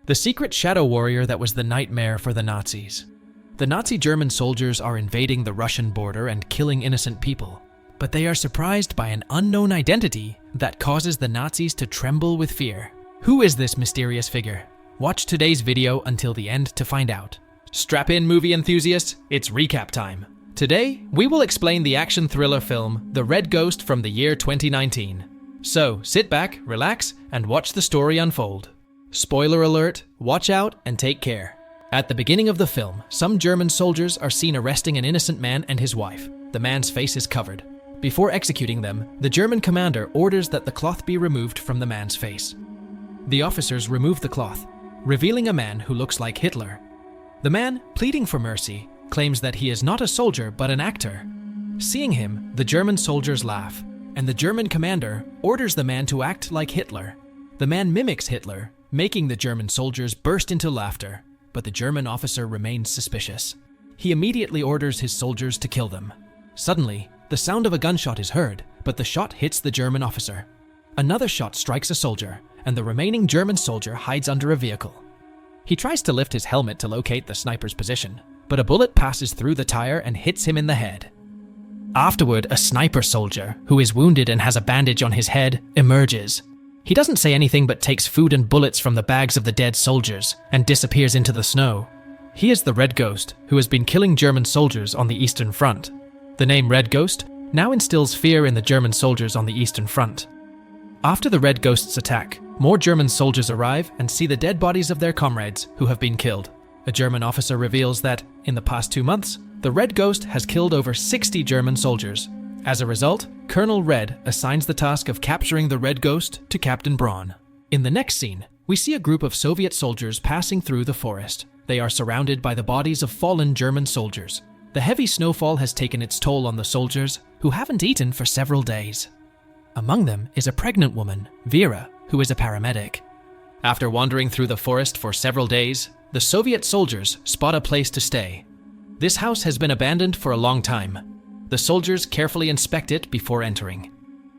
the secret shadow warrior that was the nightmare for the Nazis. The Nazi German soldiers are invading the Russian border and killing innocent people, but they are surprised by an unknown identity that causes the Nazis to tremble with fear. Who is this mysterious figure? Watch today's video until the end to find out. Strap in, movie enthusiasts, it's recap time. Today, we will explain the action thriller film The Red Ghost from the year 2019. So, sit back, relax, and watch the story unfold. Spoiler alert, watch out and take care. At the beginning of the film, some German soldiers are seen arresting an innocent man and his wife. The man's face is covered. Before executing them, the German commander orders that the cloth be removed from the man's face. The officers remove the cloth, revealing a man who looks like Hitler. The man, pleading for mercy, claims that he is not a soldier but an actor. Seeing him, the German soldiers laugh, and the German commander orders the man to act like Hitler. The man mimics Hitler, making the German soldiers burst into laughter, but the German officer remains suspicious. He immediately orders his soldiers to kill them. Suddenly, the sound of a gunshot is heard, but the shot hits the German officer. Another shot strikes a soldier, and the remaining German soldier hides under a vehicle. He tries to lift his helmet to locate the sniper's position, but a bullet passes through the tire and hits him in the head. Afterward, a sniper soldier, who is wounded and has a bandage on his head, emerges. He doesn't say anything but takes food and bullets from the bags of the dead soldiers and disappears into the snow. He is the Red Ghost, who has been killing German soldiers on the Eastern Front. The name Red Ghost now instills fear in the German soldiers on the Eastern Front. After the Red Ghost's attack, more German soldiers arrive and see the dead bodies of their comrades who have been killed. A German officer reveals that, in the past 2 months, the Red Ghost has killed over 60 German soldiers. As a result, Colonel Red assigns the task of capturing the Red Ghost to Captain Braun. In the next scene, we see a group of Soviet soldiers passing through the forest. They are surrounded by the bodies of fallen German soldiers. The heavy snowfall has taken its toll on the soldiers, who haven't eaten for several days. Among them is a pregnant woman, Vera, who is a paramedic. After wandering through the forest for several days, the Soviet soldiers spot a place to stay. This house has been abandoned for a long time. The soldiers carefully inspect it before entering.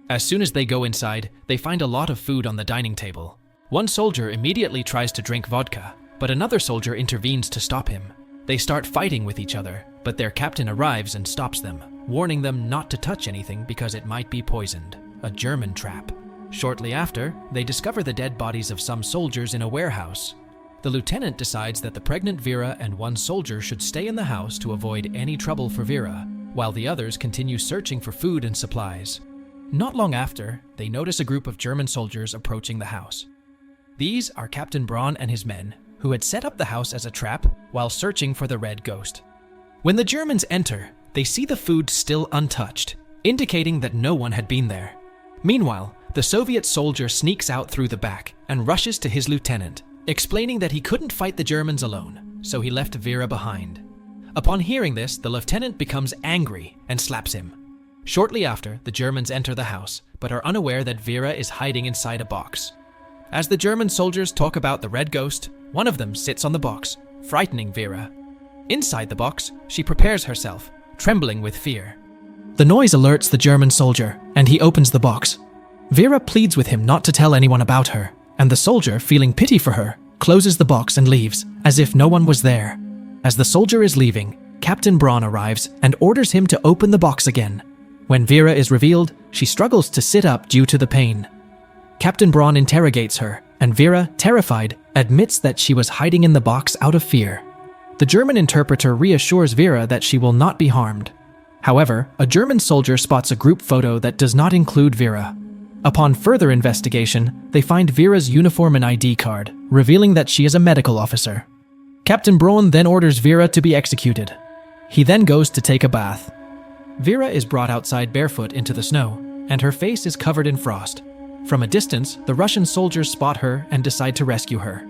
As soon as they go inside, they find a lot of food on the dining table. One soldier immediately tries to drink vodka, but another soldier intervenes to stop him. They start fighting with each other, but their captain arrives and stops them, warning them not to touch anything because it might be poisoned. A German trap. Shortly after, they discover the dead bodies of some soldiers in a warehouse. The lieutenant decides that the pregnant Vera and one soldier should stay in the house to avoid any trouble for Vera, while the others continue searching for food and supplies. Not long after, they notice a group of German soldiers approaching the house. These are Captain Braun and his men, who had set up the house as a trap while searching for the Red Ghost. When the Germans enter, they see the food still untouched, indicating that no one had been there. Meanwhile, the Soviet soldier sneaks out through the back and rushes to his lieutenant, explaining that he couldn't fight the Germans alone, so he left Vera behind. Upon hearing this, the lieutenant becomes angry and slaps him. Shortly after, the Germans enter the house, but are unaware that Vera is hiding inside a box. As the German soldiers talk about the Red Ghost, one of them sits on the box, frightening Vera. Inside the box, she prepares herself, trembling with fear. The noise alerts the German soldier, and he opens the box. Vera pleads with him not to tell anyone about her, and the soldier, feeling pity for her, closes the box and leaves, as if no one was there. As the soldier is leaving, Captain Braun arrives and orders him to open the box again. When Vera is revealed, she struggles to sit up due to the pain. Captain Braun interrogates her, and Vera, terrified, admits that she was hiding in the box out of fear. The German interpreter reassures Vera that she will not be harmed. However, a German soldier spots a group photo that does not include Vera. Upon further investigation, they find Vera's uniform and ID card, revealing that she is a medical officer. Captain Braun then orders Vera to be executed. He then goes to take a bath. Vera is brought outside barefoot into the snow, and her face is covered in frost. From a distance, the Russian soldiers spot her and decide to rescue her.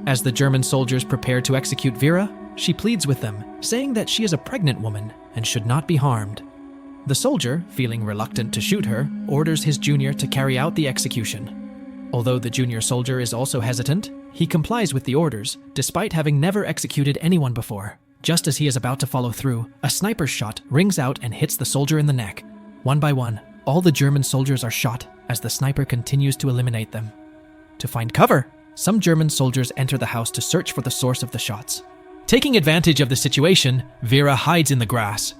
As the German soldiers prepare to execute Vera, she pleads with them, saying that she is a pregnant woman and should not be harmed. The soldier, feeling reluctant to shoot her, orders his junior to carry out the execution. Although the junior soldier is also hesitant, he complies with the orders, despite having never executed anyone before. Just as he is about to follow through, a sniper's shot rings out and hits the soldier in the neck. One by one, all the German soldiers are shot as the sniper continues to eliminate them. To find cover, some German soldiers enter the house to search for the source of the shots. Taking advantage of the situation, Vera hides in the grass.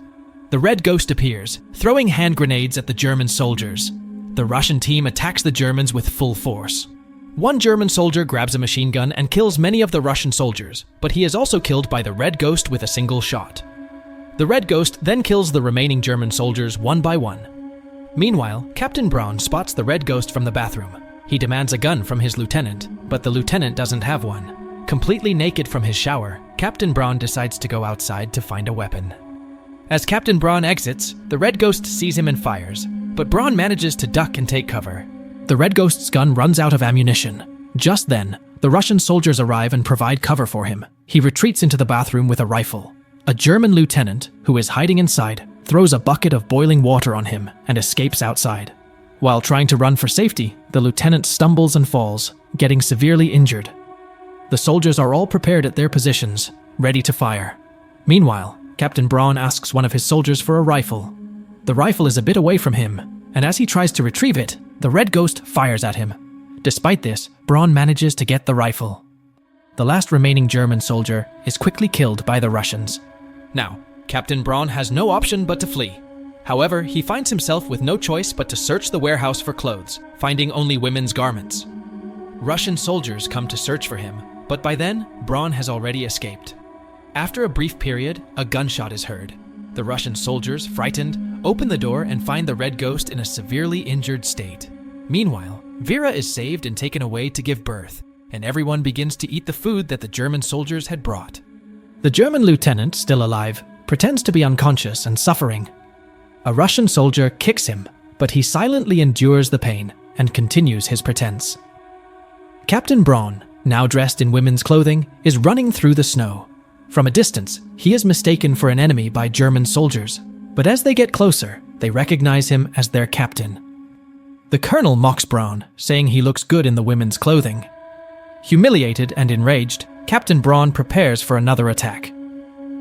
The Red Ghost appears, throwing hand grenades at the German soldiers. The Russian team attacks the Germans with full force. One German soldier grabs a machine gun and kills many of the Russian soldiers, but he is also killed by the Red Ghost with a single shot. The Red Ghost then kills the remaining German soldiers one by one. Meanwhile, Captain Braun spots the Red Ghost from the bathroom. He demands a gun from his lieutenant, but the lieutenant doesn't have one. Completely naked from his shower, Captain Braun decides to go outside to find a weapon. As Captain Braun exits, the Red Ghost sees him and fires, but Braun manages to duck and take cover. The Red Ghost's gun runs out of ammunition. Just then, the Russian soldiers arrive and provide cover for him. He retreats into the bathroom with a rifle. A German lieutenant, who is hiding inside, throws a bucket of boiling water on him and escapes outside. While trying to run for safety, the lieutenant stumbles and falls, getting severely injured. The soldiers are all prepared at their positions, ready to fire. Meanwhile, Captain Braun asks one of his soldiers for a rifle. The rifle is a bit away from him, and as he tries to retrieve it, the Red Ghost fires at him. Despite this, Braun manages to get the rifle. The last remaining German soldier is quickly killed by the Russians. Now, Captain Braun has no option but to flee. However, he finds himself with no choice but to search the warehouse for clothes, finding only women's garments. Russian soldiers come to search for him, but by then, Braun has already escaped. After a brief period, a gunshot is heard. The Russian soldiers, frightened, open the door and find the Red Ghost in a severely injured state. Meanwhile, Vera is saved and taken away to give birth, and everyone begins to eat the food that the German soldiers had brought. The German lieutenant, still alive, pretends to be unconscious and suffering. A Russian soldier kicks him, but he silently endures the pain and continues his pretense. Captain Braun, now dressed in women's clothing, is running through the snow. From a distance, he is mistaken for an enemy by German soldiers, but as they get closer, they recognize him as their captain. The colonel mocks Braun, saying he looks good in the women's clothing. Humiliated and enraged, Captain Braun prepares for another attack.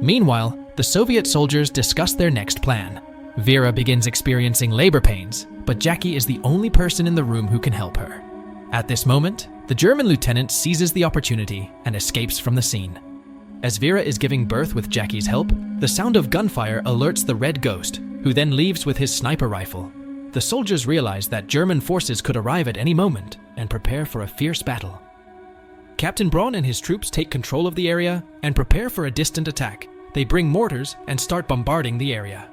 Meanwhile, the Soviet soldiers discuss their next plan. Vera begins experiencing labor pains, but Jackie is the only person in the room who can help her. At this moment, the German lieutenant seizes the opportunity and escapes from the scene. As Vera is giving birth with Jackie's help, the sound of gunfire alerts the Red Ghost, who then leaves with his sniper rifle. The soldiers realize that German forces could arrive at any moment and prepare for a fierce battle. Captain Braun and his troops take control of the area and prepare for a distant attack. They bring mortars and start bombarding the area.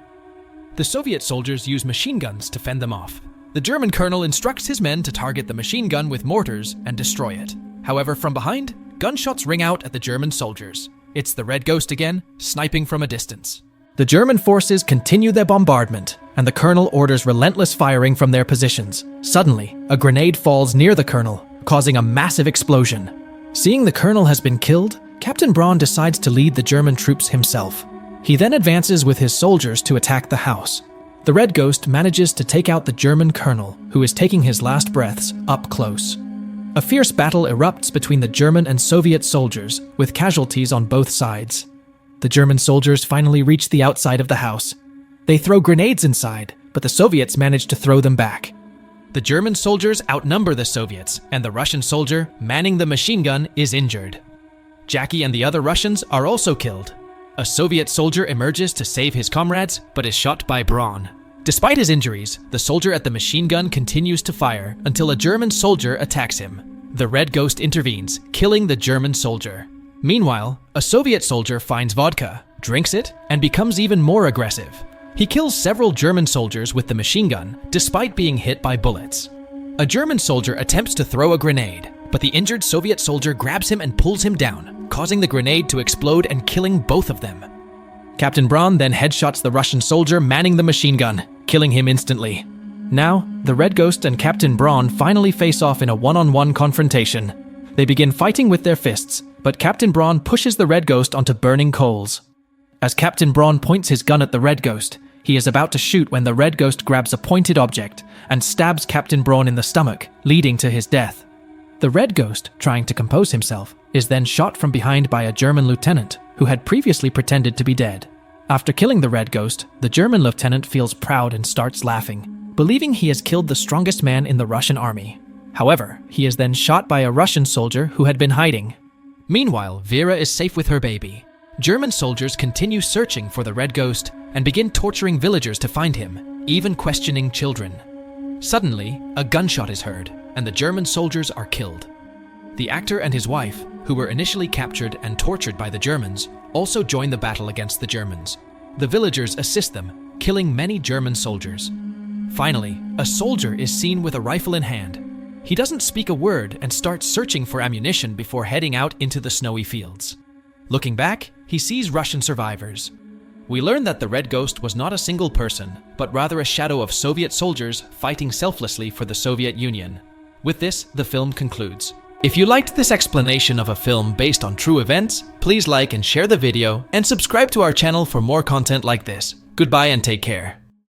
The Soviet soldiers use machine guns to fend them off. The German colonel instructs his men to target the machine gun with mortars and destroy it. However, from behind, gunshots ring out at the German soldiers. It's the Red Ghost again, sniping from a distance. The German forces continue their bombardment, and the colonel orders relentless firing from their positions. Suddenly, a grenade falls near the colonel, causing a massive explosion. Seeing the colonel has been killed, Captain Braun decides to lead the German troops himself. He then advances with his soldiers to attack the house. The Red Ghost manages to take out the German colonel, who is taking his last breaths, up close. A fierce battle erupts between the German and Soviet soldiers, with casualties on both sides. The German soldiers finally reach the outside of the house. They throw grenades inside, but the Soviets manage to throw them back. The German soldiers outnumber the Soviets, and the Russian soldier, manning the machine gun, is injured. Jackie and the other Russians are also killed. A Soviet soldier emerges to save his comrades, but is shot by Braun. Despite his injuries, the soldier at the machine gun continues to fire until a German soldier attacks him. The Red Ghost intervenes, killing the German soldier. Meanwhile, a Soviet soldier finds vodka, drinks it, and becomes even more aggressive. He kills several German soldiers with the machine gun, despite being hit by bullets. A German soldier attempts to throw a grenade, but the injured Soviet soldier grabs him and pulls him down, causing the grenade to explode and killing both of them. Captain Braun then headshots the Russian soldier manning the machine gun, killing him instantly. Now, the Red Ghost and Captain Braun finally face off in a one-on-one confrontation. They begin fighting with their fists, but Captain Braun pushes the Red Ghost onto burning coals. As Captain Braun points his gun at the Red Ghost, he is about to shoot when the Red Ghost grabs a pointed object and stabs Captain Braun in the stomach, leading to his death. The Red Ghost, trying to compose himself, is then shot from behind by a German lieutenant who had previously pretended to be dead. After killing the Red Ghost, the German lieutenant feels proud and starts laughing, believing he has killed the strongest man in the Russian army. However, he is then shot by a Russian soldier who had been hiding. Meanwhile, Vera is safe with her baby. German soldiers continue searching for the Red Ghost and begin torturing villagers to find him, even questioning children. Suddenly, a gunshot is heard, and the German soldiers are killed. The actor and his wife, who were initially captured and tortured by the Germans, also join the battle against the Germans. The villagers assist them, killing many German soldiers. Finally, a soldier is seen with a rifle in hand. He doesn't speak a word and starts searching for ammunition before heading out into the snowy fields. Looking back, he sees Russian survivors. We learn that the Red Ghost was not a single person, but rather a shadow of Soviet soldiers fighting selflessly for the Soviet Union. With this, the film concludes. If you liked this explanation of a film based on true events, please like and share the video, and subscribe to our channel for more content like this. Goodbye and take care.